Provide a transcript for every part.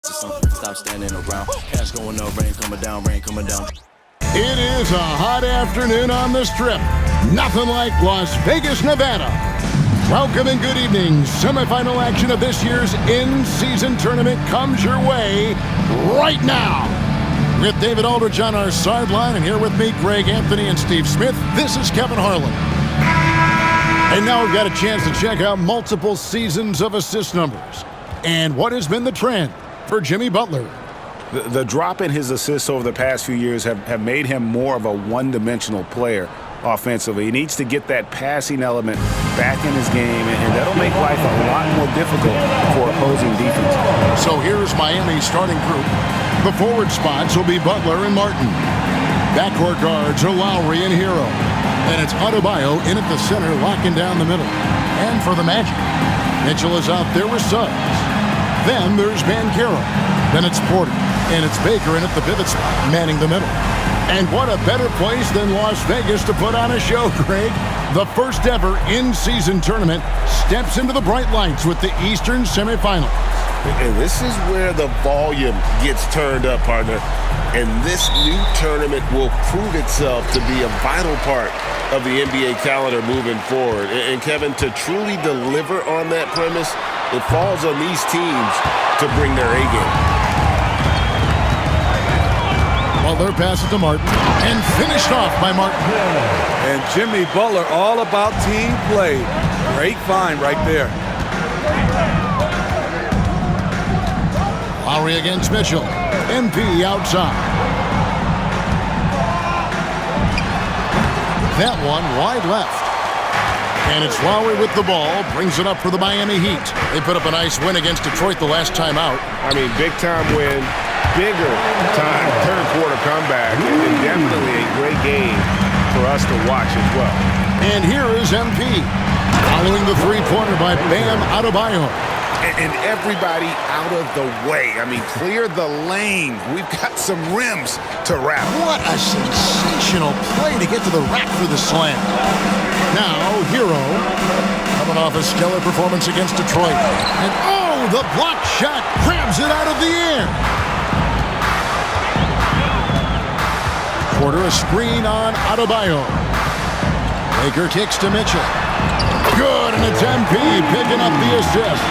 Stop standing around. Cash going up, rain coming down, rain coming down. It is a hot afternoon on the Strip. Nothing like Las Vegas, Nevada. Welcome and good evening. Semifinal action of this year's in-season tournament comes your way right now. With David Aldridge on our sideline, and here with me, Greg Anthony and Steve Smith, this is Kevin Harlan. And now we've got a chance to check out multiple seasons of assist numbers. And what has been the trend for Jimmy Butler? The drop in his assists over the past few years have made him more of a one-dimensional player offensively. He needs to get that passing element back in his game, and that'll make life a lot more difficult for opposing defense. So here's Miami's starting group. The forward spots will be Butler and Martin. Backcourt guards are Lowry and Hero. And it's Adebayo in at the center, locking down the middle. And for the Magic, Mitchell is out there with Suggs. Then there's Banchero. Then it's Porter. And it's Baker in at the pivot spot, manning the middle. And what a better place than Las Vegas to put on a show, Greg. The first ever in-season tournament steps into the bright lights with the Eastern semifinals. And this is where the volume gets turned up, partner. And this new tournament will prove itself to be a vital part of the NBA calendar moving forward. And Kevin, to truly deliver on that premise, it falls on these teams to bring their A game. Butler passes to Martin and finished off by Martin. And Jimmy Butler all about team play. Great find right there. Lowry against Mitchell. MP outside. That one wide left. And it's Lowry with the ball. Brings it up for the Miami Heat. They put up a nice win against Detroit the last time out. I mean, big-time win. Bigger time third quarter comeback, and definitely a great game for us to watch as well. And here is MP following the three-pointer by Bam Adebayo. And everybody out of the way. I mean, clear the lane. We've got some rims to wrap. What a sensational play to get to the rack for the slam. Now, Hero coming off a stellar performance against Detroit. And oh, the block shot grabs it out of the air. Porter a screen on Adebayo. Baker kicks to Mitchell. Good, and it's MP picking up the assist.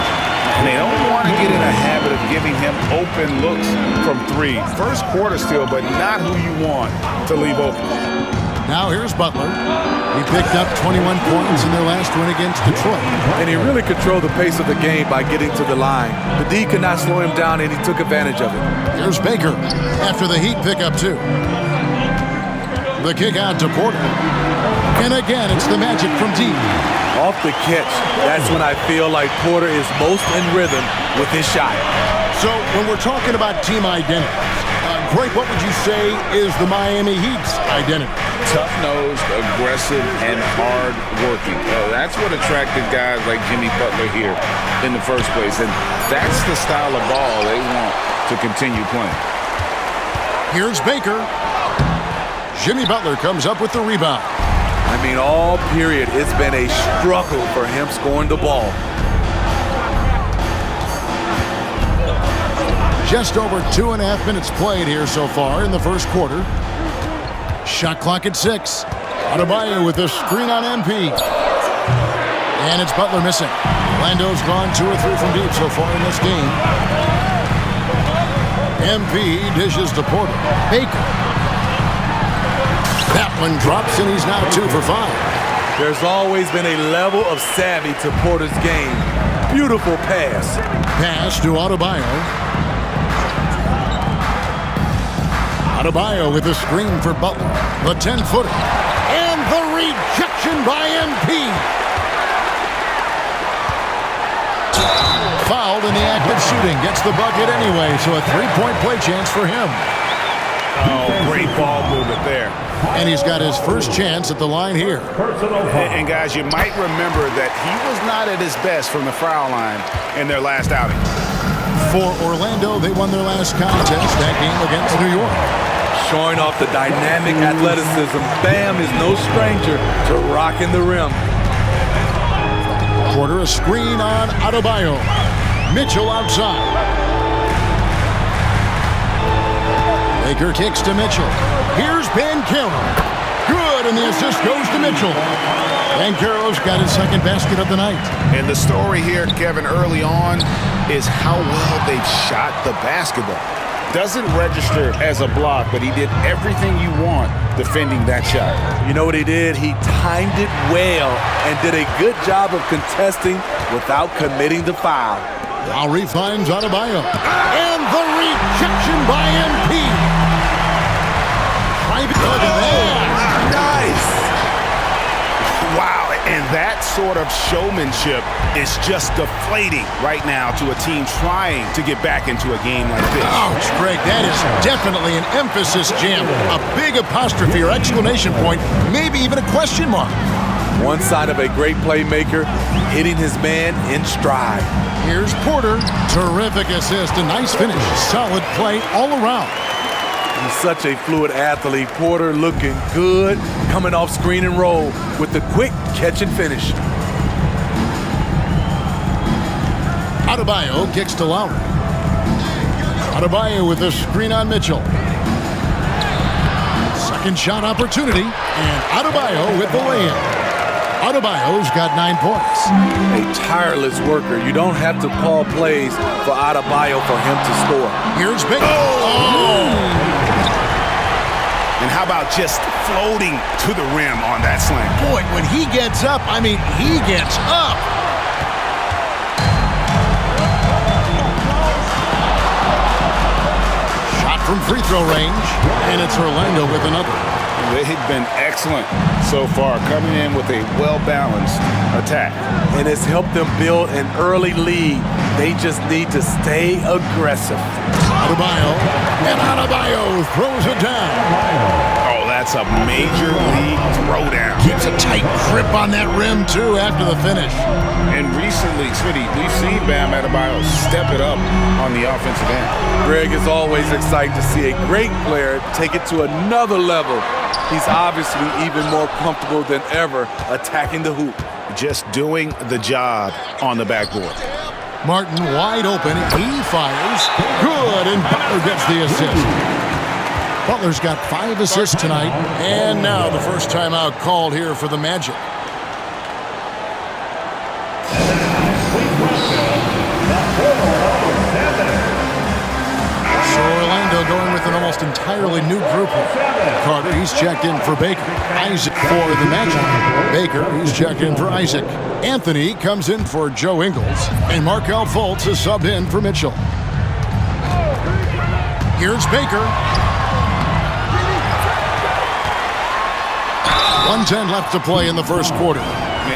And they don't want to get in a habit of giving him open looks from three. First quarter still, but not who you want to leave open. Now here's Butler. He picked up 21 points in their last win against Detroit. And he really controlled the pace of the game by getting to the line. The D could not slow him down, and he took advantage of it. Here's Baker after the Heat pick up two. The kick out to Porter. And again, it's the Magic from deep. Off the catch, that's when I feel like Porter is most in rhythm with his shot. So when we're talking about team identity, Greg, what would you say is the Miami Heat's identity? Tough-nosed, aggressive, and hard-working. That's what attracted guys like Jimmy Butler here in the first place. And that's the style of ball they want to continue playing. Here's Baker. Jimmy Butler comes up with the rebound. I mean, all period, it's been a struggle for him scoring the ball. Just over 2.5 minutes played here so far in the first quarter. Shot clock at 6. Adebayo with a screen on MP. And it's Butler missing. Lando's gone 2 or 3 from deep so far in this game. MP dishes to Porter. Baker. That one drops, and he's now 2 for 5. There's always been a level of savvy to Porter's game. Beautiful pass. Pass to Adebayo. Adebayo with a screen for Butler. The 10-footer. And the rejection by MP. Fouled in the act of shooting. Gets the bucket anyway, so a 3-point play chance for him. Oh, great ball movement there. And he's got his first chance at the line here. And guys, you might remember that he was not at his best from the foul line in their last outing. For Orlando, they won their last contest, that game against New York. Showing off the dynamic athleticism, Bam is no stranger to rocking the rim. Porter a screen on Adebayo. Mitchell outside. Baker kicks to Mitchell. Here's Banchero. Good, and the assist goes to Mitchell. Banchero's got his second basket of the night. And the story here, Kevin, early on is how well they've shot the basketball. Doesn't register as a block, but he did everything you want defending that shot. You know what he did? He timed it well and did a good job of contesting without committing the foul. Lowry finds Adebayo. And the rejection by MP. Look at that. Nice. Wow, and that sort of showmanship is just deflating right now to a team trying to get back into a game like this. Ouch, Greg, that is definitely an emphasis jam. A big apostrophe or exclamation point, maybe even a question mark. One sign of a great playmaker, hitting his man in stride. Here's Porter. Terrific assist, a nice finish. Solid play all around. He's such a fluid athlete. Porter looking good, coming off screen and roll with the quick catch and finish. Adebayo kicks to Lowry. Adebayo with a screen on Mitchell. Second shot opportunity, and Adebayo with the layup. Adebayo's got 9 points. A tireless worker. You don't have to call plays for Adebayo for him to score. Here's Baker. Oh! And how about just floating to the rim on that slam? Boy, when he gets up, I mean, he gets up. Shot from free throw range, and it's Orlando with another. They've been excellent so far, coming in with a well-balanced attack. And it's helped them build an early lead. They just need to stay aggressive. Adebayo, and Adebayo throws it down. Oh, that's a major league throwdown. Keeps a tight grip on that rim, too, after the finish. And recently, Smitty, we've seen Bam Adebayo step it up on the offensive end. Greg, is always exciting to see a great player take it to another level. He's obviously even more comfortable than ever attacking the hoop. Just doing the job on the backboard. Martin wide open. He fires. Good, and Butler gets the assist. Butler's got 5 assists tonight. And now the first timeout called here for the Magic. So Orlando going with an almost entirely new group here. Carter, he's checked in for Baker. Isaac for the Magic. Baker, he's checked in for Isaac. Anthony comes in for Joe Ingles. And Markelle Fultz is subbed in for Mitchell. Here's Baker. 1:10 left to play in the first quarter.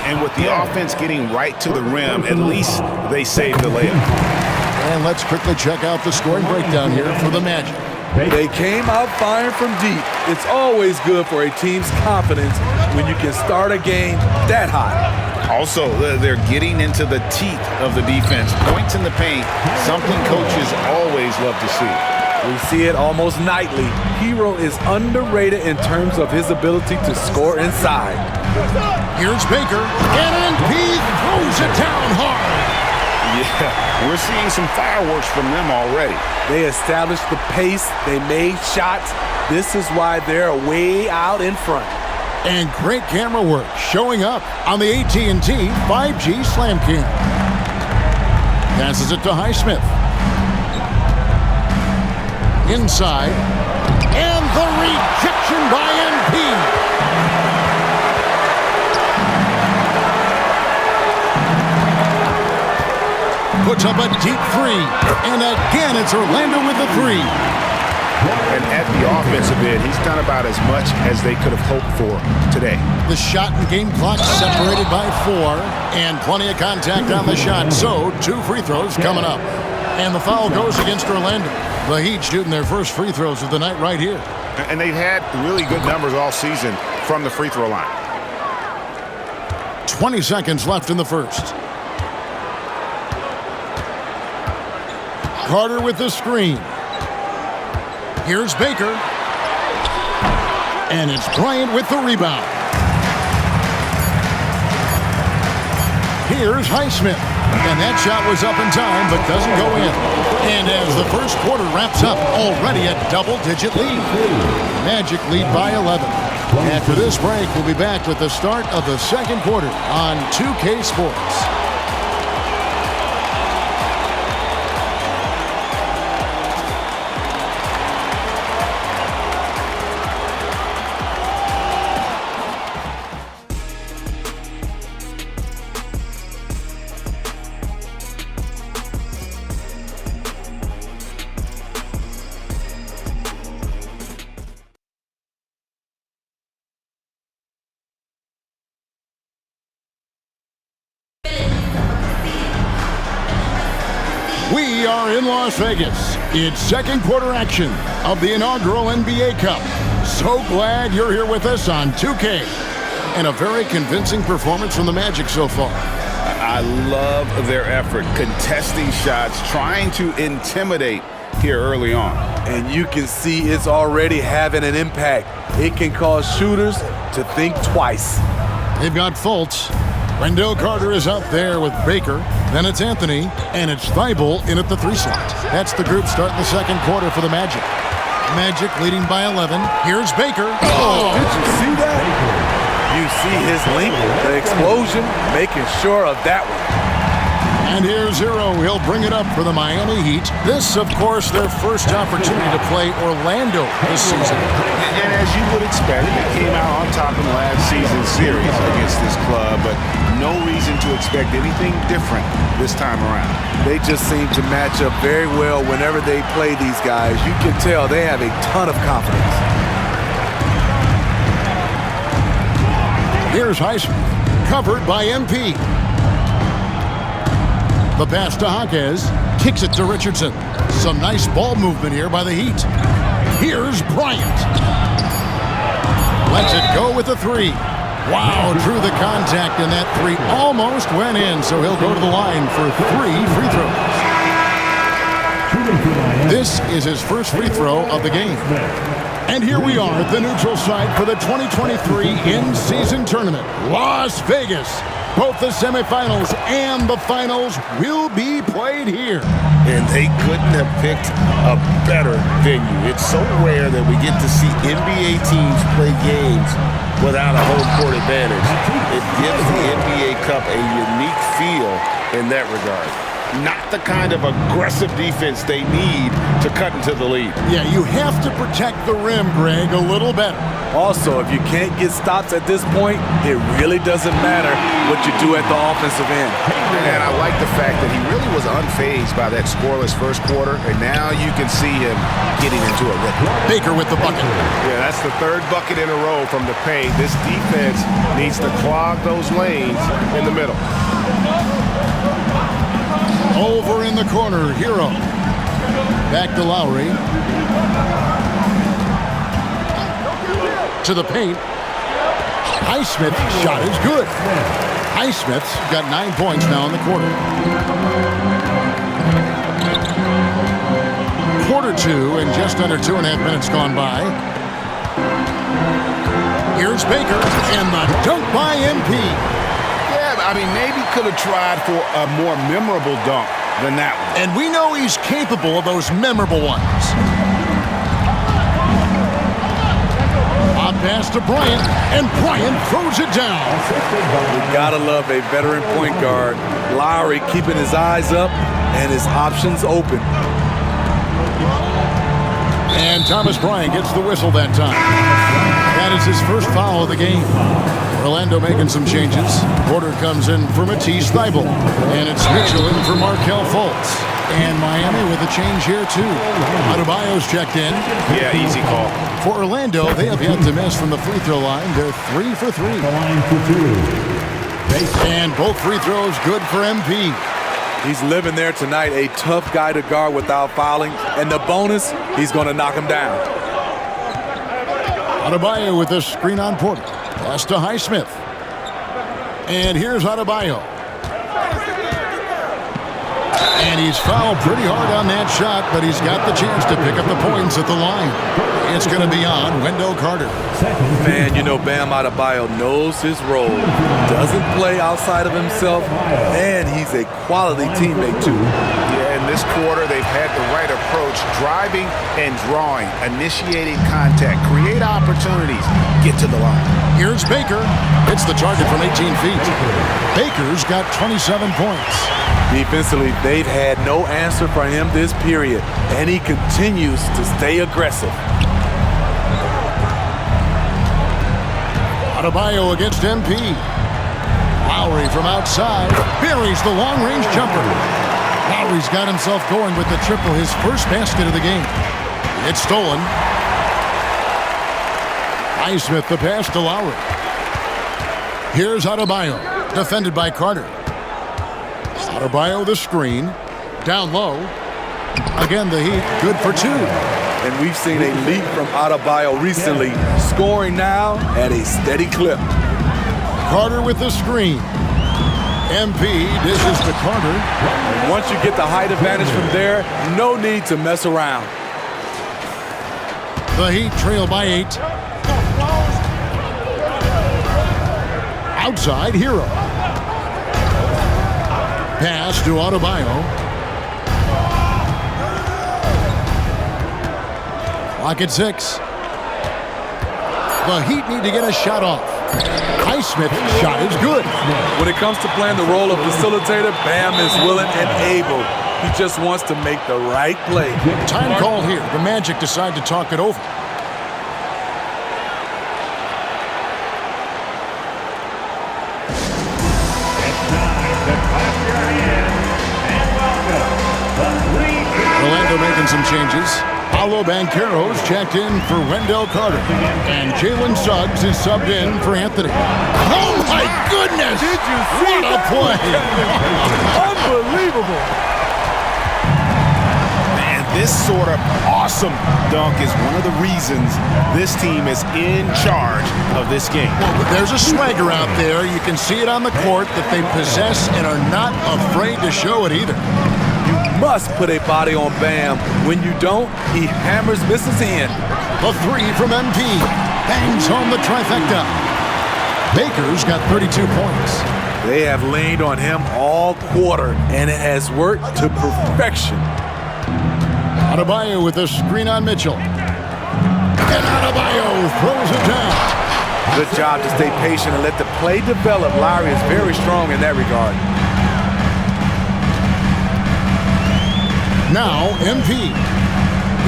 And with the offense getting right to the rim, at least they saved the layup. And let's quickly check out the scoring breakdown here for the Magic. They came out firing from deep. It's always good for a team's confidence when you can start a game that hot. Also, they're getting into the teeth of the defense. Points in the paint, something coaches always love to see. We see it almost nightly. Hero is underrated in terms of his ability to score inside. Here's Baker, and MP throws it down hard. Yeah, we're seeing some fireworks from them already. They established the pace. They made shots. This is why they're way out in front. And great camera work showing up on the AT&T 5G Slam Cam. Passes it to Highsmith. Inside. And the rejection by MP. Puts up a deep three. And again, it's Orlando with the three. And at the offensive end, he's done about as much as they could have hoped for today. The shot and game clock separated by 4. And plenty of contact on the shot. So, 2 free throws coming up. And the foul goes against Orlando. The Heat shooting their first free throws of the night right here. And they've had really good numbers all season from the free throw line. 20 seconds left in the first. Carter with the screen. Here's Baker. And it's Bryant with the rebound. Here's Highsmith. And that shot was up in time, but doesn't go in. And as the first quarter wraps up, already a double-digit lead. Magic lead by 11. After this break, we'll be back with the start of the second quarter on 2K Sports. We are in Las Vegas. It's second quarter action of the inaugural NBA Cup. So glad you're here with us on 2K. And a very convincing performance from the Magic so far. I love their effort, contesting shots, trying to intimidate here early on. And you can see it's already having an impact. It can cause shooters to think twice. They've got Fultz. Wendell Carter is up there with Baker. Then it's Anthony, and it's Thibault in at the 3 slot. That's the group starting the second quarter for the Magic. Magic leading by 11. Here's Baker. Oh, did you see that? You see his length, the explosion, making sure of that one. And here's Zero. He'll bring it up for the Miami Heat. This, of course, their first opportunity to play Orlando this season. And as you would expect, they came out on top in last season's series against this club, but no reason to expect anything different this time around. They just seem to match up very well whenever they play these guys. You can tell they have a ton of confidence. Here's Highsmith, covered by MP. The pass to Hawkes, kicks it to Richardson. Some nice ball movement here by the Heat. Here's Bryant. Lets it go with the 3. Wow, drew the contact, and that 3 almost went in, so he'll go to the line for 3 free throws. This is his first free throw of the game. And here we are at the neutral site for the 2023 in-season tournament, Las Vegas. Both the semifinals and the finals will be played here. And they couldn't have picked a better venue. It's so rare that we get to see NBA teams play games without a home court advantage. It gives the NBA Cup a unique feel in that regard. Not the kind of aggressive defense they need to cut into the lead. Yeah, you have to protect the rim, Greg, a little better. Also, if you can't get stops at this point, it really doesn't matter what you do at the offensive end. And I like the fact that he really was unfazed by that scoreless first quarter, and now you can see him getting into a rhythm. Baker with the bucket. Yeah, that's the 3rd bucket in a row from the paint. This defense needs to clog those lanes in the middle. Over in the corner, Hero. Back to Lowry. To the paint. Highsmith's shot is good. Highsmith's got 9 points now in the quarter. Quarter 2 and just under 2.5 minutes gone by. Here's Baker and the dunk by MP. Yeah, I mean, maybe could have tried for a more memorable dunk than that one. And we know he's capable of those memorable ones. A pass to Bryant, and Bryant throws it down. You gotta love a veteran point guard. Lowry keeping his eyes up and his options open. And Thomas Bryant gets the whistle that time. That is his first foul of the game. Orlando making some changes. Porter comes in for Matisse Thybulle. And it's Mitchell in for Markelle Fultz. And Miami with a change here, too. Adebayo's checked in. Yeah, easy call. For Orlando, they have yet to miss from the free throw line. They're 3 for 3. And both free throws good for MP. He's living there tonight, a tough guy to guard without fouling. And the bonus, he's going to knock him down. Adebayo with a screen on Porter. Pass to Highsmith. And here's Adebayo. And he's fouled pretty hard on that shot, but he's got the chance to pick up the points at the line. It's going to be on Wendell Carter. Man, you know, Bam Adebayo knows his role, doesn't play outside of himself, and he's a quality teammate, too. Yeah, in this quarter, they've had the right approach, driving and drawing, initiating contact, create opportunities, get to the line. Here's Baker. It's the target from 18 feet. Baker's got 27 points. Defensively, they've had no answer for him this period, and he continues to stay aggressive. Adebayo against MP. Lowry from outside buries the long-range jumper. Lowry's got himself going with the triple, his first basket of the game. It's stolen. Highsmith the pass to Lowry. Here's Adebayo, defended by Carter. Adebayo the screen. Down low. Again, the Heat good for two. And we've seen a leap from Adebayo recently, scoring now at a steady clip. Carter with the screen. MP dishes to Carter. And once you get the height advantage from there, no need to mess around. The Heat trail by 8. Outside, Hero. Pass to Adebayo. Clock at 6. The Heat need to get a shot off. Highsmith's shot is good. When it comes to playing the role of facilitator, Bam is willing and able. He just wants to make the right play. Time call here. The Magic decide to talk it over. Orlando making some changes. Paolo Banchero's checked in for Wendell Carter. And Jalen Suggs is subbed in for Anthony. Oh, my goodness! Did you see what a play! Unbelievable! Man, this sort of awesome dunk is one of the reasons this team is in charge of this game. There's a swagger out there. You can see it on the court that they possess and are not afraid to show it either. Must put a body on Bam. When you don't, he hammers misses in. The 3 from MP. Bangs home the trifecta. Baker's got 32 points. They have leaned on him all quarter, and it has worked to perfection. Adebayo with a screen on Mitchell. And Adebayo throws it down. Good job to stay patient and let the play develop. Lowry is very strong in that regard. Now, MP.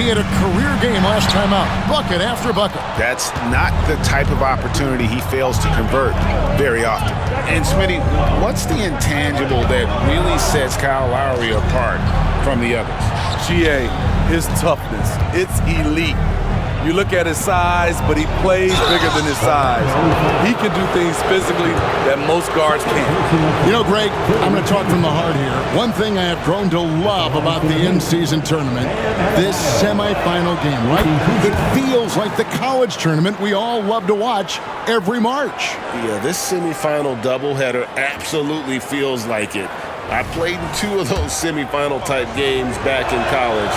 He had a career game last time out. Bucket after bucket. That's not the type of opportunity he fails to convert very often. And, Smitty, what's the intangible that really sets Kyle Lowry apart from the others? GA, his toughness. It's elite. You look at his size, but he plays bigger than his size. He can do things physically that most guards can't. You know, Greg, I'm going to talk from the heart here. One thing I have grown to love about the in-season tournament, this semifinal game, right? It feels like the college tournament we all love to watch every March. Yeah, this semifinal doubleheader absolutely feels like it. I played in 2 of those semifinal type games back in college.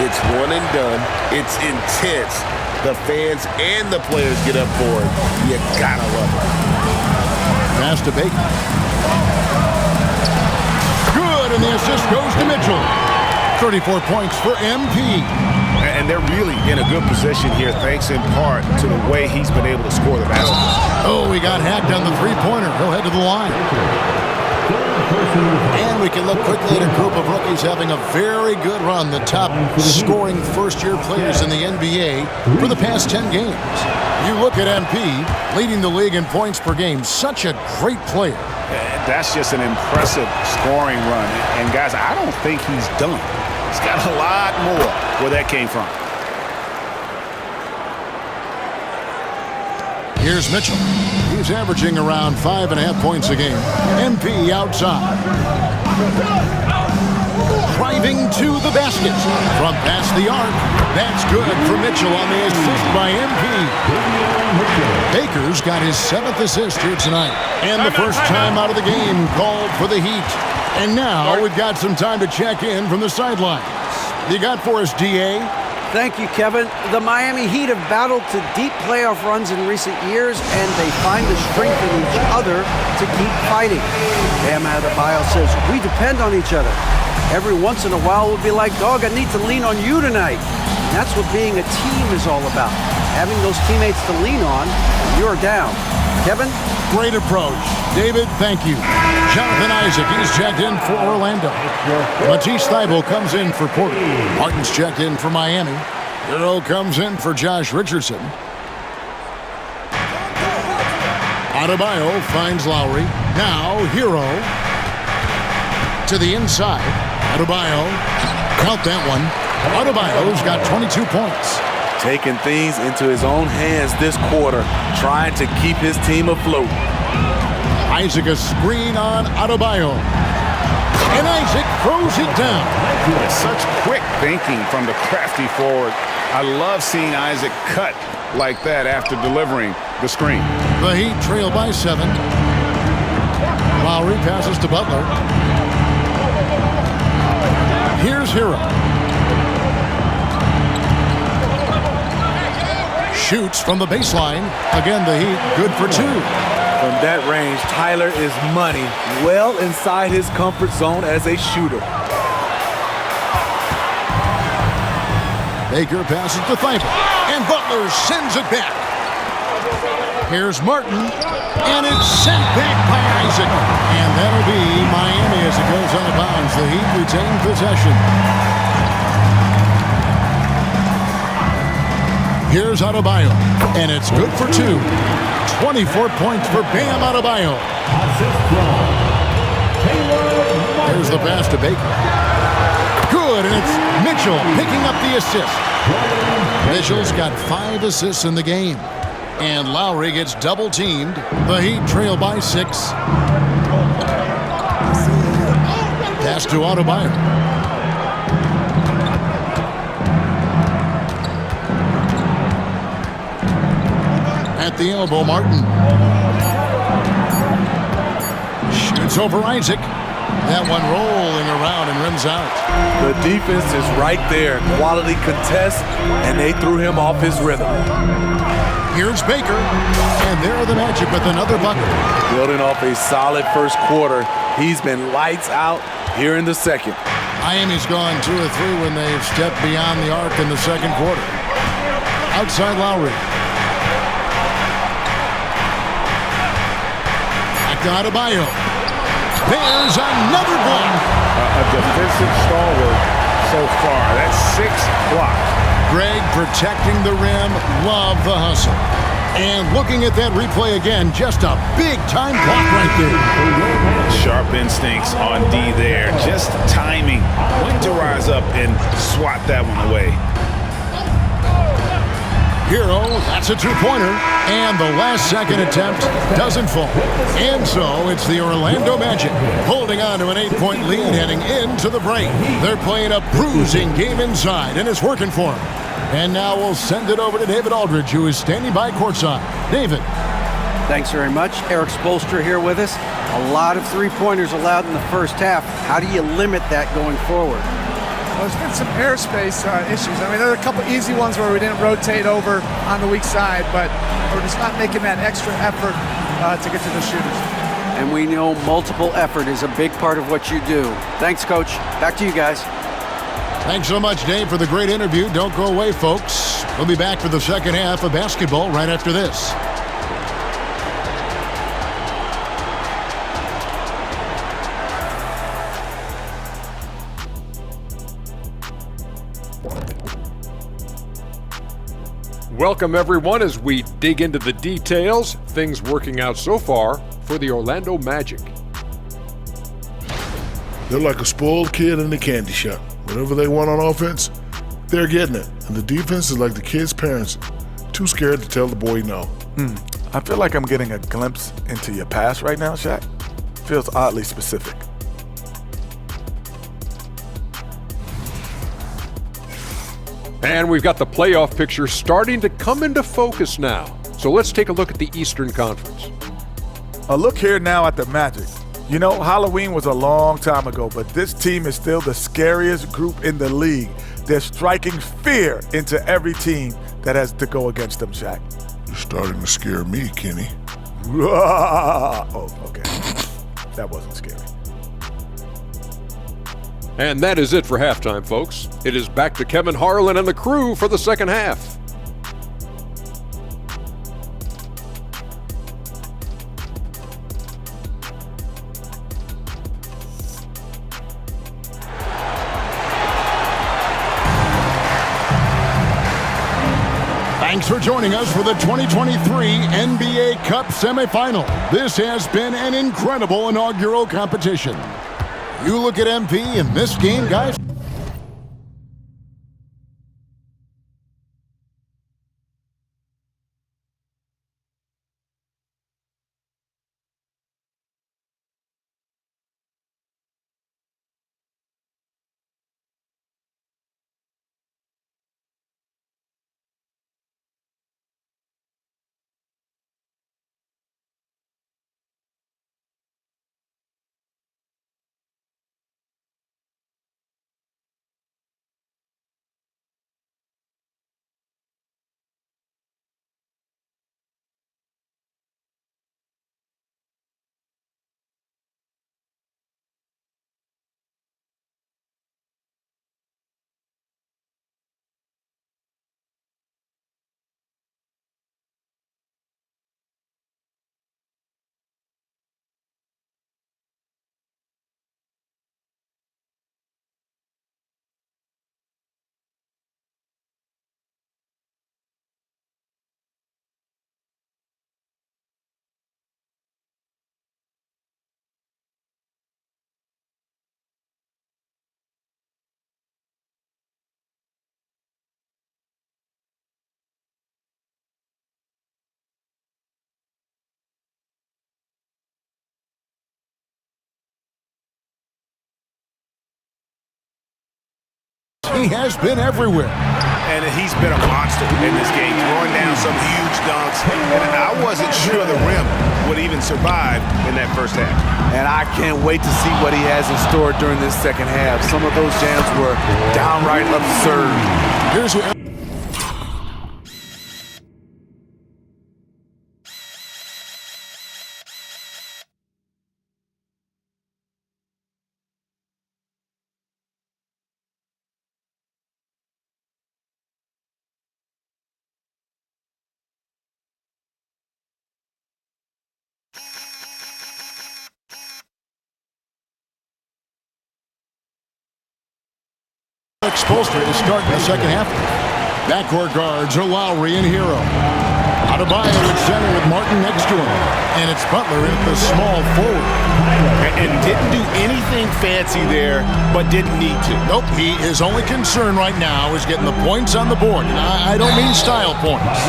It's one and done. It's intense. The fans and the players get up for it. You gotta love it. Pass to Baker. Good, and the assist goes to Mitchell. 34 points for MP. And they're really in a good position here, thanks in part to the way he's been able to score the basketball. Oh, he got hacked on the three-pointer. He'll head to the line. And we can look quickly at a group of rookies having a very good run, the top scoring first-year players in the NBA for the past 10 games. You look at MP, leading the league in points per game. Such a great player. That's just an impressive scoring run. And, guys, I don't think he's done. He's got a lot more where that came from. Here's Mitchell. He's averaging around 5.5 points a game. MP outside. Driving to the basket. From past the arc. That's good for Mitchell on the assist by MP. Baker's got his 7th assist here tonight. And the first time out of the game called for the Heat. And now we've got some time to check in from the sidelines. You got for us, D.A.? Thank you, Kevin. The Miami Heat have battled to deep playoff runs in recent years, and they find the strength in each other to keep fighting. Bam Adebayo says, we depend on each other. Every once in a while, we'll be like, dog, I need to lean on you tonight. And that's what being a team is all about. Having those teammates to lean on when you're down. Kevin? Great approach. David, thank you. Jonathan Isaac, he's checked in for Orlando. Matisse Thybulle comes in for Portland. Martin's checked in for Miami. Hero comes in for Josh Richardson. Adebayo finds Lowry. Now Hero to the inside. Adebayo, count that one. Adebayo's got 22 points. Taking things into his own hands this quarter, trying to keep his team afloat. Isaac a screen on Adebayo. And Isaac throws it down. Such quick thinking from the crafty forward. I love seeing Isaac cut like that after delivering the screen. The Heat trail by 7. Lowry passes to Butler. Here's Hero. Shoots from the baseline. Again, the Heat good for 2. From that range, Tyler is money, well inside his comfort zone as a shooter. Baker passes to Thybulle, and Butler sends it back. Here's Martin, and it's sent back by Isaac. And that'll be Miami as it goes out of bounds. The Heat retain possession. Here's Adebayo, and it's good for 2. 24 points for Bam Adebayo. There's the pass to Baker. Good, and it's Mitchell picking up the assist. Mitchell's got 5 assists in the game. And Lowry gets double-teamed. The Heat trail by 6. Pass to Adebayo. At the elbow, Martin. Shoots over Isaac. That one rolling around and rims out. The defense is right there. Quality contest, and they threw him off his rhythm. Here's Baker, and there the Magic with another bucket. Building off a solid first quarter, he's been lights out here in the second. Miami's gone 2 of 3 when they've stepped beyond the arc in the second quarter. Outside Lowry. Back to Adebayo. There's another block. A defensive stalwart so far. That's 6 blocks. Greg protecting the rim. Love the hustle. And looking at that replay again, just a big-time block right there. Sharp instincts on D there. Just timing when to rise up and swat that one away. Hero, that's a 2-pointer. And the last second attempt doesn't fall. And so it's the Orlando Magic holding on to an 8-point lead heading into the break. They're playing a bruising game inside, and it's working for them. And now we'll send it over to David Aldridge, who is standing by courtside. David. Thanks very much. Eric Spoelstra here with us. A lot of 3-pointers allowed in the first half. How do you limit that going forward? Well, there's been some airspace issues. I mean, there are a couple easy ones where we didn't rotate over on the weak side, but we're just not making that extra effort to get to the shooters. And we know multiple effort is a big part of what you do. Thanks, Coach. Back to you guys. Thanks so much, Dave, for the great interview. Don't go away, folks. We'll be back for the second half of basketball right after this. Welcome, everyone, as we dig into the details. Things working out so far for the Orlando Magic. They're like a spoiled kid in a candy shop. Whatever they want on offense, they're getting it. And the defense is like the kid's parents, too scared to tell the boy no. I feel like I'm getting a glimpse into your past right now, Shaq. Feels oddly specific. And we've got the playoff picture starting to come into focus now. So let's take a look at the Eastern Conference. A look here now at the Magic. You know, Halloween was a long time ago, but this team is still the scariest group in the league. They're striking fear into every team that has to go against them, Shaq. You're starting to scare me, Kenny. Oh, okay. That wasn't scary. And that is it for halftime, folks. It is back to Kevin Harlan and the crew for the second half. Thanks for joining us for the 2023 NBA Cup semifinal. This has been an incredible inaugural competition. You look at MP in this game, guys. He has been everywhere. And he's been a monster in this game, throwing down some huge dunks. And I wasn't sure the rim would even survive in that first half. And I can't wait to see what he has in store during this second half. Some of those jams were downright absurd. Here's your... Expulsor is starting the second half. Backcourt guards are Lowry and Hero. Adebayo at center with Martin next to him. And it's Butler at the small forward. And didn't do anything fancy there, but didn't need to. Nope, his only concern right now is getting the points on the board. And I don't mean style points.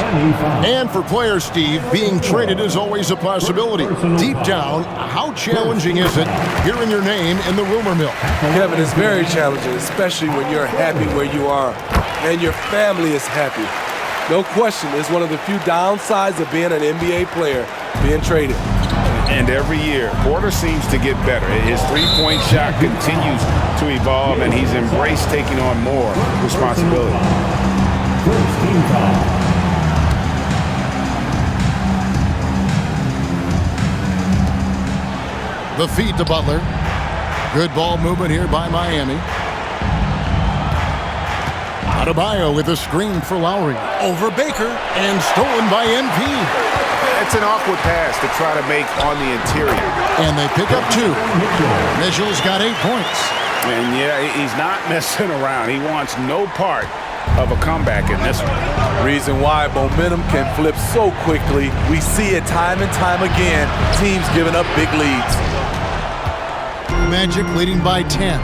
And for players, Steve, being traded is always a possibility. Deep down, how challenging is it hearing your name in the rumor mill? Kevin, it's very challenging, especially when you're happy where you are and your family is happy. No question, it's one of the few downsides of being an NBA player, being traded. And every year, Porter seems to get better. His three-point shot continues to evolve, and he's embraced taking on more responsibility. The feed to Butler. Good ball movement here by Miami. Adebayo with a screen for Lowry. Over Baker and stolen by MP. It's an awkward pass to try to make on the interior. And they pick up two. Mitchell's got 8 points. And yeah, he's not messing around. He wants no part of a comeback in this one. Reason why momentum can flip so quickly. We see it time and time again. Teams giving up big leads. Magic leading by 10.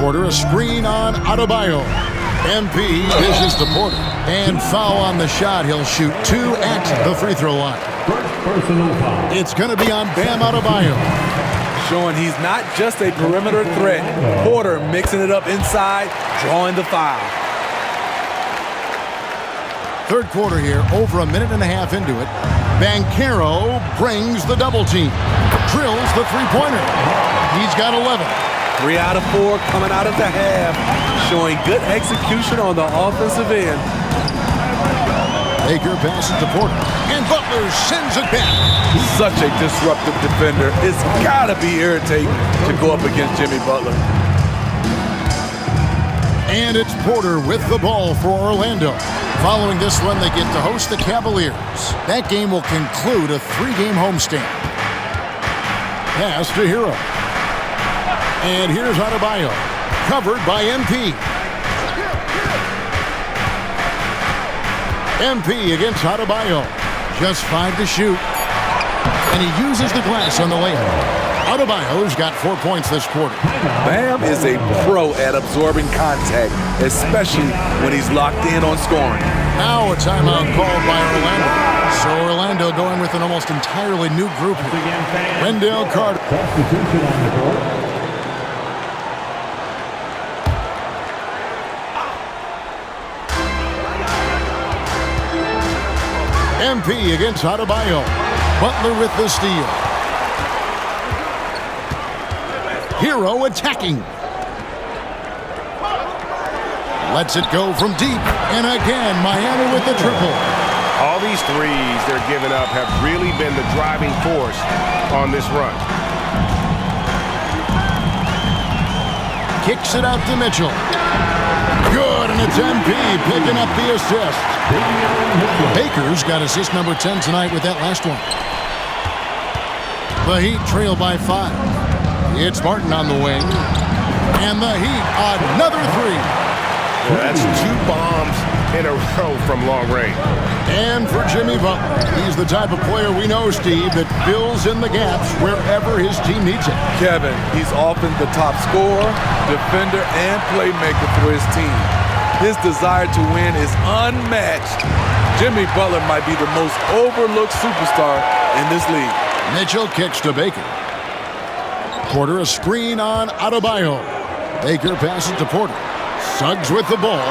Porter a screen on Adebayo. MP dishes to Porter. And foul on the shot. He'll shoot 2 at the free throw line. It's going to be on Bam Adebayo. Showing he's not just a perimeter threat. Porter mixing it up inside, drawing the foul. Third quarter here, over a minute and a half into it. Banchero brings the double team. Drills the three-pointer. He's got 11. 3 out of 4 coming out of the half, showing good execution on the offensive end. Baker passes to Porter, and Butler sends it back. Such a disruptive defender. It's got to be irritating to go up against Jimmy Butler. And it's Porter with the ball for Orlando. Following this one, they get to host the Cavaliers. That game will conclude a 3-game homestand. Pass to Hero. And here's Adebayo, covered by MP. MP against Adebayo. Just 5 to shoot. And he uses the glass on the layup. Adebayo's got 4 points this quarter. Bam is a pro at absorbing contact, especially when he's locked in on scoring. Now a timeout called by Orlando. So Orlando going with an almost entirely new group here. Wendell Carter. MP against Adebayo. Butler with the steal. Hero attacking. Lets it go from deep. And again, Miami with the triple. All these threes they're giving up have really been the driving force on this run. Kicks it out to Mitchell. Good, and it's MP picking up the assist. Baker's got assist number 10 tonight with that last one. The Heat trail by 5. It's Martin on the wing. And the Heat, another 3. Well, that's 2 bombs in a row from long range. And for Jimmy Butler, he's the type of player we know, Steve, that fills in the gaps wherever his team needs it. Kevin, he's often the top scorer, defender, and playmaker for his team. His desire to win is unmatched. Jimmy Butler might be the most overlooked superstar in this league. Mitchell kicks to Baker. Porter a screen on Adebayo. Baker passes to Porter. Suggs with the ball.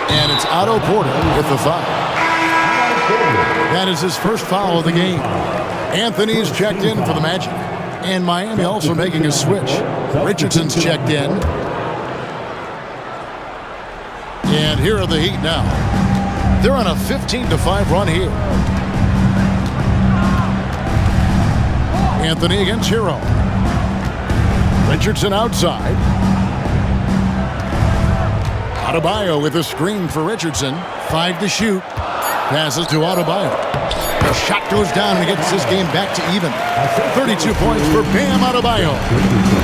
And it's Otto Porter with the foul. That is his first foul of the game. Anthony's checked in for the Magic. And Miami also making a switch. Richardson's checked in. And here are the Heat now. They're on a 15-5 run here. Anthony against Hero. Richardson outside. Adebayo with a screen for Richardson. 5 to shoot. Passes to Adebayo. The shot goes down and gets this game back to even. 32 points for Bam Adebayo.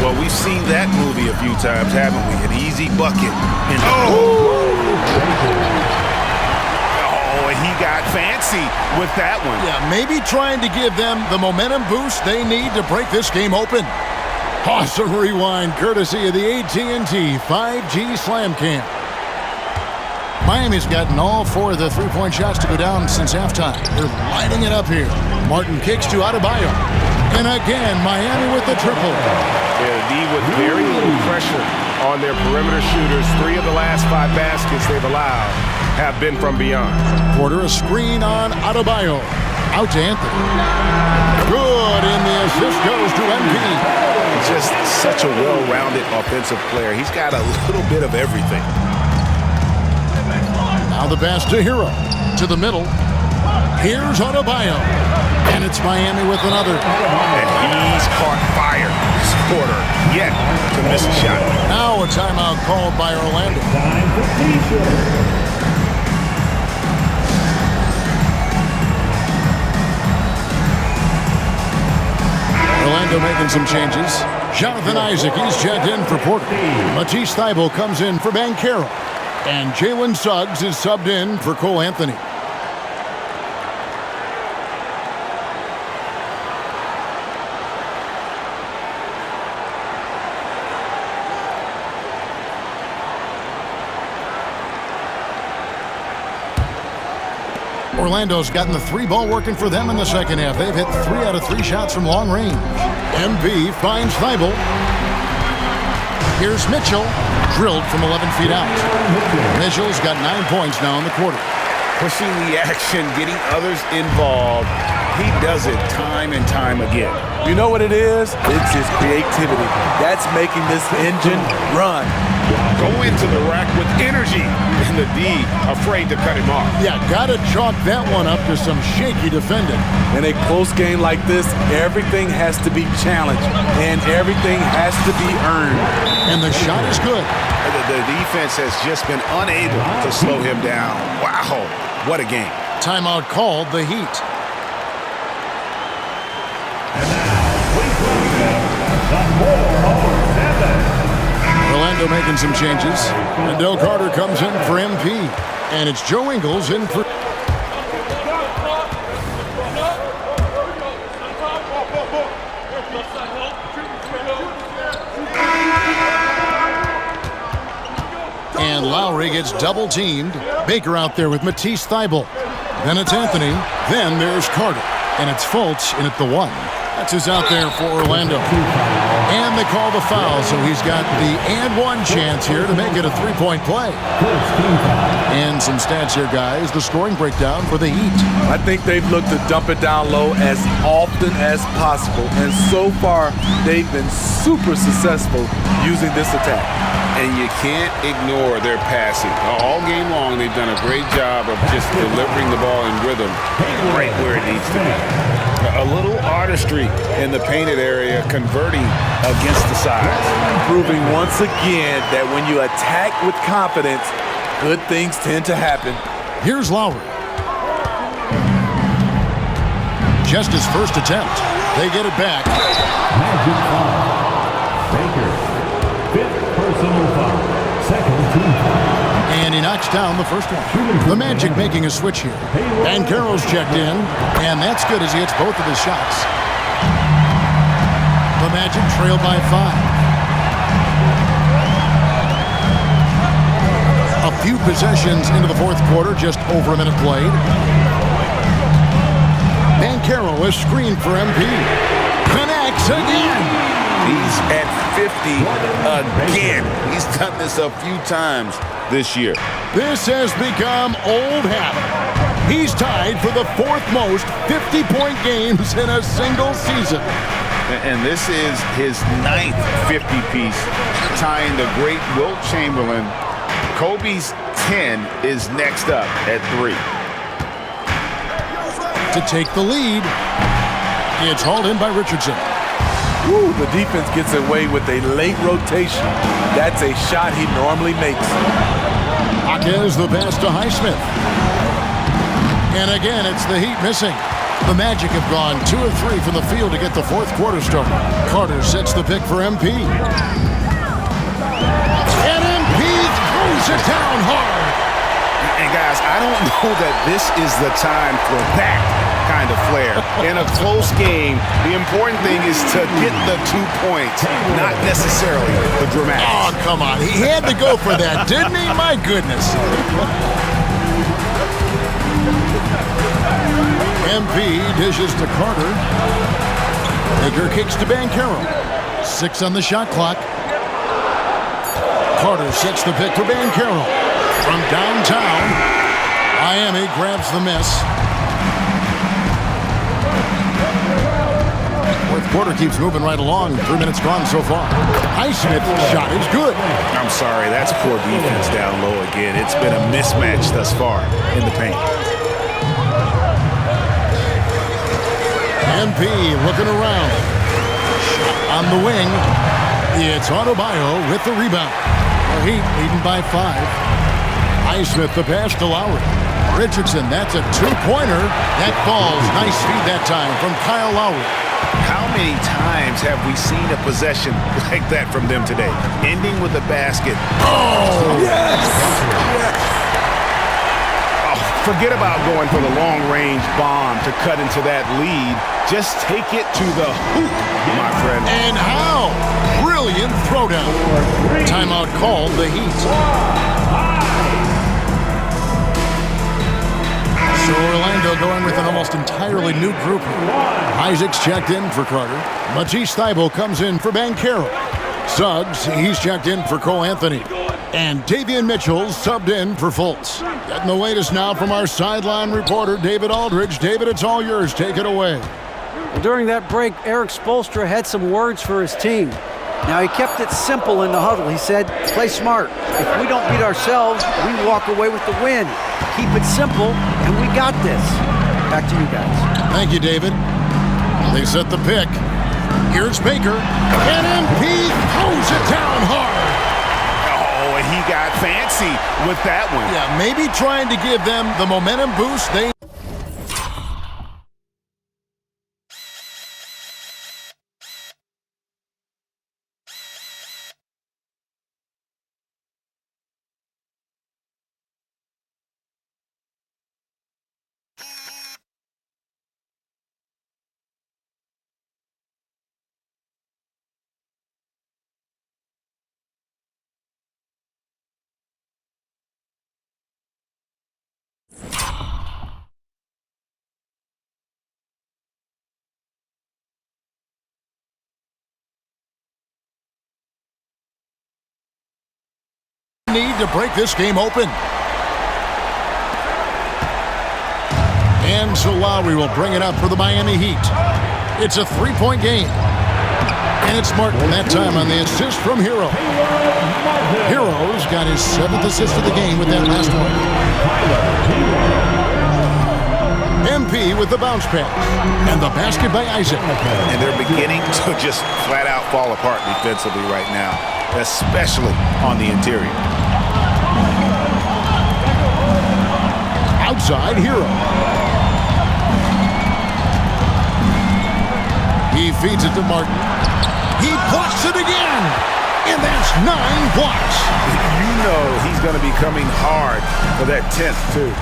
Well, we've seen that movie a few times, haven't we? An easy bucket. And and he got fancy with that one. Yeah, maybe trying to give them the momentum boost they need to break this game open. Awesome rewind courtesy of the AT&T 5G Slam Cam. Miami's gotten all 4 of the three-point shots to go down since halftime. They're lighting it up here. Martin kicks to Adebayo. And again, Miami with the triple. Yeah, D with very little pressure on their perimeter shooters. 3 of the last 5 baskets they've allowed have been from beyond. Porter a screen on Adebayo. Out to Anthony. Good, and the assist goes to MP. Just such a well-rounded offensive player. He's got a little bit of everything. Now the pass to Hero. To the middle. Here's Adebayo. And it's Miami with another. And he's caught fire. This quarter yet to miss a shot. Now a timeout called by Orlando. Orlando making some changes. Jonathan Isaac, he's checked in for Porter. Matisse Thybulle comes in for Banchero. And Jalen Suggs is subbed in for Cole Anthony. Orlando's gotten the 3-ball working for them in the second half. They've hit 3 out of 3 shots from long range. MP finds Thybulle. Here's Mitchell, drilled from 11 feet out. Mitchell's got 9 points now in the quarter. pushing the action, getting others involved. He does it time and time again. You know what it is? It's his creativity. That's making this engine run. Go into the rack with energy. And the D afraid to cut him off. Yeah, gotta chalk that one up to some shaky defending. In a close game like this, everything has to be challenged, and everything has to be earned. And the shot is good. The defense has just been unable to slow him down. Wow, what a game. Timeout called, the Heat. Orlando making some changes. And Del Carter comes in for MP. And it's Joe Ingles in for... And Lowry gets double-teamed. Baker out there with Matisse Thybulle. Then it's Anthony. Then there's Carter. And it's Fultz in at the 1. That's who's out there for Orlando. And they call the foul, so he's got the and one chance here to make it a three-point play. And some stats here, guys. The scoring breakdown for the Heat. I think they've looked to dump it down low as often as possible. And so far, they've been super successful using this attack. And you can't ignore their passing. All game long, they've done a great job of just delivering the ball in rhythm right where it needs to be. A little artistry in the painted area, converting against the sides. Proving once again that when you attack with confidence, good things tend to happen. Here's Lowry. Just his first attempt. They get it back. Magic foul. Baker. 5th personal foul. 2nd team foul. And he knocks down the first one. The Magic making a switch here. Banchero's checked in, and that's good as he hits both of his shots. The Magic trail by 5. A few possessions into the fourth quarter, just over a minute played. Banchero is screened for MP. Connects again. He's at 50 again. He's done this a few times this year. This has become old habit. He's tied for the 4th most 50-point games in a single season. And this is his 9th 50-piece, tying the great Wilt Chamberlain. Kobe's 10 is next up at 3. To take the lead, it's hauled in by Richardson. Woo, the defense gets away with a late rotation. That's a shot he normally makes. Jaquez the pass to Highsmith. And again, it's the Heat missing. The Magic have gone 2 of 3 from the field to get the fourth quarter started. Carter sets the pick for MP. And MP throws it down hard. And guys, I don't know that this is the time for that kind of flair. In a close game, the important thing is to get the 2 points, not necessarily the dramatic. Oh, come on. He had to go for that, didn't he? My goodness. MP dishes to Carter. Baker kicks to Banchero. 6 on the shot clock. Carter sets the pick for Banchero. From downtown, Miami grabs the miss. Fourth quarter keeps moving right along. 3 minutes gone so far. Highsmith's shot is good. I'm sorry, that's poor defense down low again. It's been a mismatch thus far in the paint. MP looking around. Shot on the wing. It's Adebayo with the rebound. The Heat leading by 5. Highsmith the pass to Lowry. Richardson, that's a 2-pointer. That falls. Nice feed that time from Kyle Lowry. How many times have we seen a possession like that from them today? Ending with a basket. Oh! Yes! Oh, forget about going for the long-range bomb to cut into that lead. Just take it to the hoop, my friend. And how? Brilliant throwdown. Timeout called, the Heat. So Orlando going with an almost entirely new group. Isaac's checked in for Carter. Matisse Thybulle comes in for Banchero. Suggs, he's checked in for Cole Anthony. And Davian Mitchell subbed in for Fultz. Getting the latest now from our sideline reporter, David Aldridge. David, it's all yours. Take it away. During that break, Eric Spoelstra had some words for his team. Now, he kept it simple in the huddle. He said, play smart. If we don't beat ourselves, we walk away with the win. Keep it simple, and we got this. Back to you guys. Thank you, David. They set the pick. Here's Baker. And MP throws it down hard. Oh, and he got fancy with that one. Yeah, maybe trying to give them the momentum boost they need to break this game open. And so Lowry will bring it up for the Miami Heat. It's a three-point game. And it's Martin that time on the assist from Hero. Hero's got his 7th assist of the game with that last one. MP with the bounce pass. And the basket by Isaac. And they're beginning to just flat out fall apart defensively right now, especially on the interior. Outside Hero. He feeds it to Martin. He blocks it again. And that's 9 blocks. You know he's going to be coming hard for that 10th, too.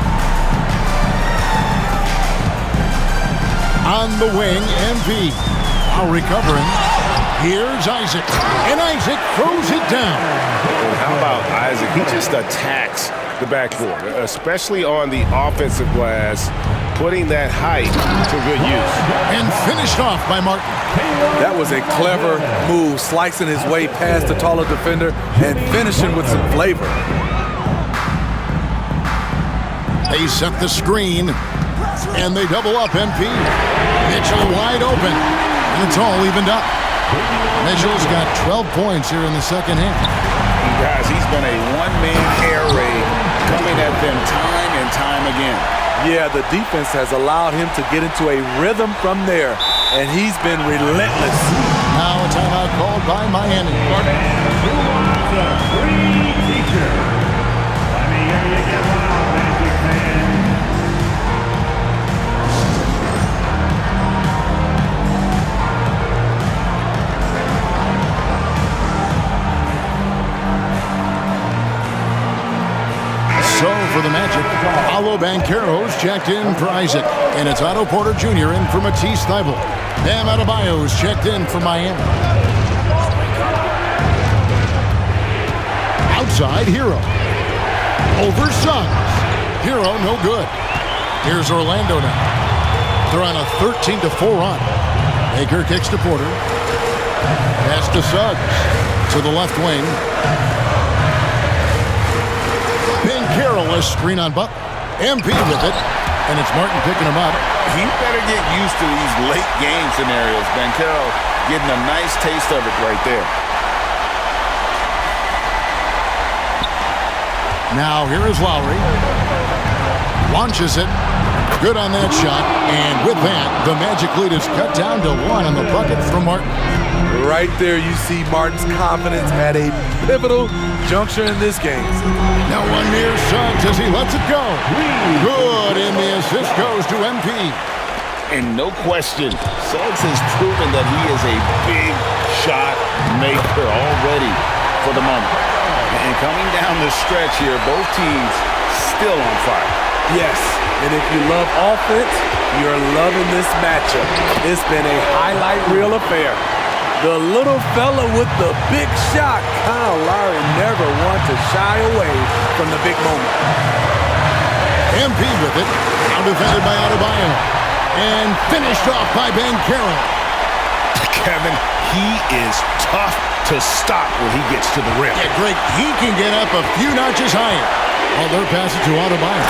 On the wing, MP. Now recovering. Here's Isaac. And Isaac throws it down. And how about Isaac? He just attacks the backboard, especially on the offensive glass, putting that height to good use. And finished off by Martin. That was a clever move, slicing his way past the taller defender and finishing with some flavor. They set the screen, and they double up MP. Mitchell wide open, and it's all evened up. Mitchell's got 12 points here in the second half. Guys, he's been a one-man air raid coming at them time and time again. Yeah, the defense has allowed him to get into a rhythm from there, and he's been relentless. Now a timeout called by Miami. Who wants a free teacher? Let me hear you get loud, Magic fans. So for the Magic, Paolo Banchero's checked in for Isaac. And it's Otto Porter Jr. in for Matisse Thybulle. Bam Adebayo's checked in for Miami. Outside, Hero. Over Suggs. Hero, no good. Here's Orlando now. They're on a 13-4 run. Baker kicks to Porter. Pass to Suggs. To the left wing. Careless screen on Butler. MP with it, and it's Martin picking him up. He better get used to these late game scenarios. Banchero getting a nice taste of it right there. Now here is Lowry. Launches it. Good on that shot. And with that, the Magic lead is cut down to 1 on the bucket from Martin. Right there, you see Martin's confidence at a pivotal juncture in this game. Now one near Suggs as he lets it go. Good, and the assist goes to MP. And no question, Suggs has proven that he is a big shot maker already for the moment. And coming down the stretch here, both teams still on fire. Yes, and if you love offense, you're loving this matchup. It's been a highlight reel affair. The little fella with the big shot, Kyle Lowry, never wants to shy away from the big moment. MP with it, now defended by Adebayo, and finished off by Banchero. Kevin, he is tough to to stop when he gets to the rim. Yeah, Greg, he can get up a few notches higher. Oh, they're passing to Adebayo.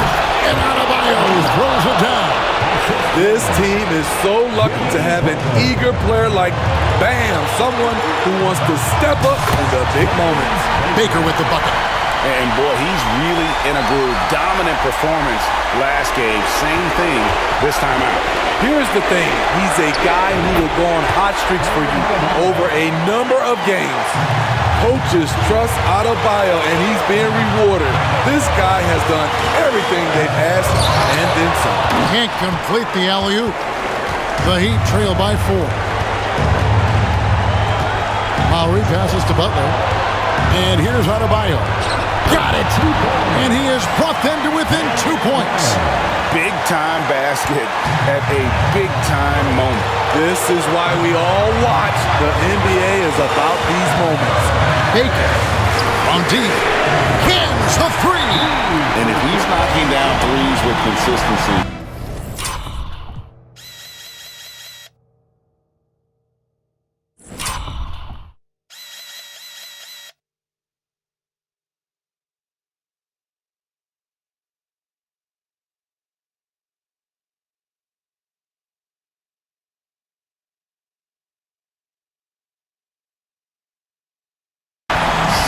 And Adebayo throws it down. This team is so lucky to have an eager player like Bam, someone who wants to step up in the big moments. Baker with the bucket. And boy, he's really in a groove. Dominant performance last game. Same thing this time out. Here's the thing. He's a guy who will go on hot streaks for you over a number of games. Coaches trust Adebayo, and he's being rewarded. This guy has done everything they've asked and then some. Can't complete the alley-oop. The Heat trail by 4. Lowry passes to Butler. And here's Adebayo. Got it! And he has brought them to within 2 points. Big-time basket at a big-time moment. This is why we all watch. The NBA is about these moments. Baker from deep. Cans the 3. And if he's knocking down threes with consistency,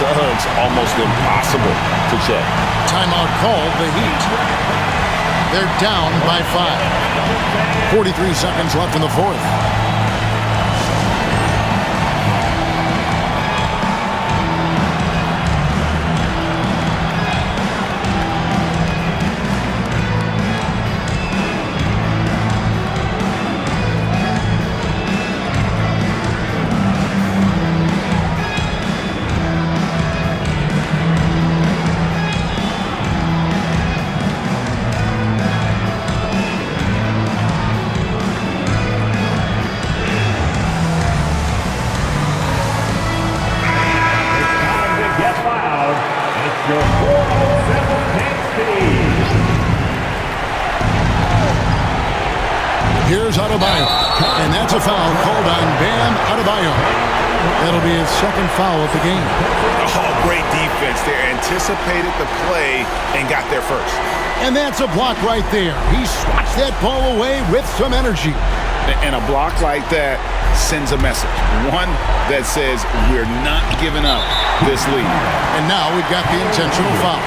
Suggs almost impossible to check. Timeout called, the Heat. They're down by 5. 43 seconds left in the fourth. Here's Adebayo, and that's a foul called on Bam Adebayo. That'll be his second foul of the game. Oh, great defense there. Anticipated the play and got there first. And that's a block right there. He swats that ball away with some energy. And a block like that sends a message. One that says we're not giving up this lead. And now we've got the intentional foul.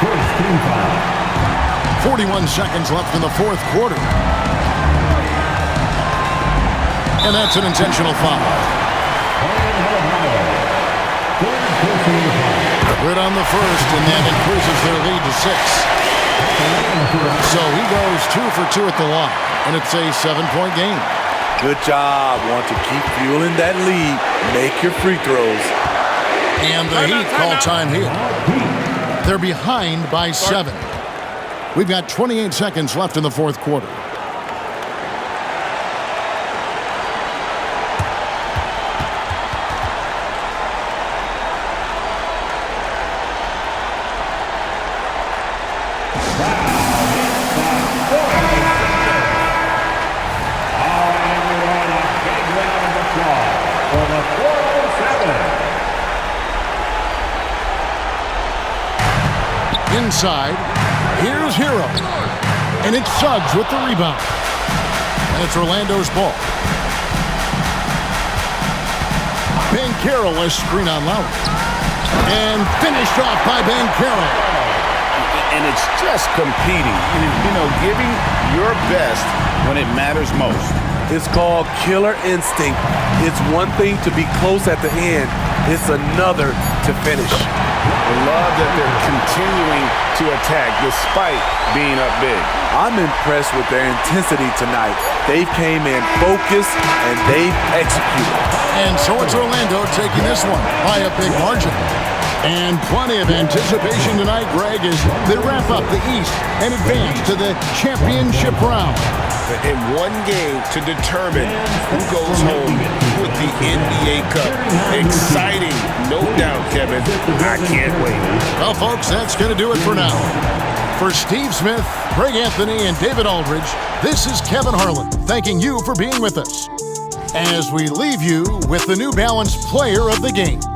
First team foul. 41 seconds left in the fourth quarter. And that's an intentional foul. Good on the first, and that increases their lead to 6. So he goes 2 for 2 at the line, and it's a 7-point game. Good job. Want to keep fueling that lead. Make your free throws. And the Heat call time here. They're behind by 7. We've got 28 seconds left in the fourth quarter. Inside, here's Hero. And it's Suggs with the rebound. And it's Orlando's ball. Banchero, a screen on Lowry. And finished off by Banchero. And it's just competing. You know, giving your best when it matters most. It's called killer instinct. It's one thing to be close at the end. It's another to finish. I love that they're continuing to attack despite being up big. I'm impressed with their intensity tonight. They came in focused and they've executed. And so it's Orlando taking this one by a big margin. And plenty of anticipation tonight, Greg, as they wrap up the East and advance to the championship round. In one game to determine who goes home with the NBA Cup. Exciting, no doubt, Kevin. I can't wait. Well, folks, that's going to do it for now. For Steve Smith, Greg Anthony, and David Aldridge, this is Kevin Harlan thanking you for being with us. as we leave you with the New Balance Player of the Game.